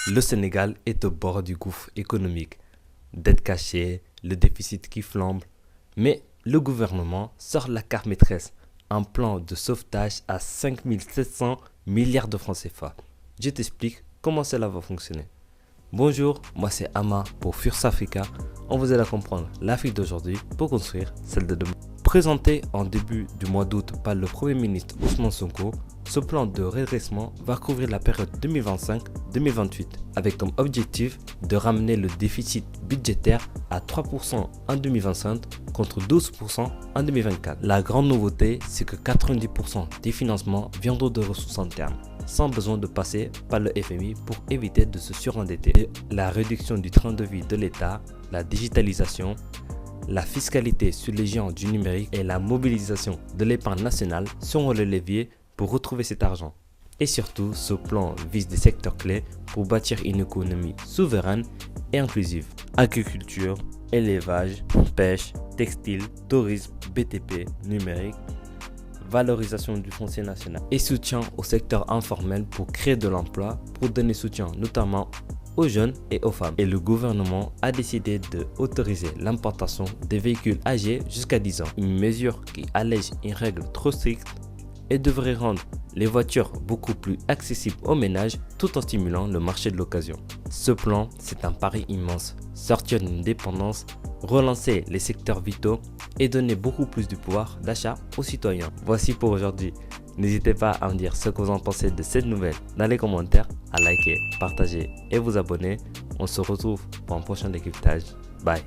Le Sénégal est au bord du gouffre économique. Dette cachée, le déficit qui flambe. Mais le gouvernement sort la carte maîtresse, un plan de sauvetage à 5 700 milliards de francs CFA. Je t'explique comment cela va fonctionner. Bonjour, moi c'est Ama pour Furs Africa. On vous aide à comprendre l'Afrique d'aujourd'hui pour construire celle de demain. Présenté en début du mois d'août par le Premier ministre Ousmane Sonko, ce plan de redressement va couvrir la période 2025-2028 avec comme objectif de ramener le déficit budgétaire à 3% en 2025 contre 12% en 2024. La grande nouveauté, c'est que 90% des financements viendront de ressources internes, sans besoin de passer par le FMI pour éviter de se surendetter. La réduction du train de vie de l'État, la digitalisation, la fiscalité sur les géants du numérique et la mobilisation de l'épargne nationale seront les leviers pour retrouver cet argent. Et surtout, ce plan vise des secteurs clés pour bâtir une économie souveraine et inclusive. Agriculture, élevage, pêche, textile, tourisme, BTP, numérique, valorisation du foncier national et soutien au secteur informel pour créer de l'emploi, pour donner soutien notamment aux jeunes et aux femmes. Et le gouvernement a décidé d'autoriser l'importation des véhicules âgés jusqu'à 10 ans. Une mesure qui allège une règle trop stricte et devrait rendre les voitures beaucoup plus accessibles aux ménages tout en stimulant le marché de l'occasion. Ce plan, c'est un pari immense. Sortir d'une dépendance, relancer les secteurs vitaux et donner beaucoup plus de pouvoir d'achat aux citoyens. Voici pour aujourd'hui. N'hésitez pas à me dire ce que vous en pensez de cette nouvelle dans les commentaires, à liker, partager et vous abonner. On se retrouve pour un prochain décryptage. Bye.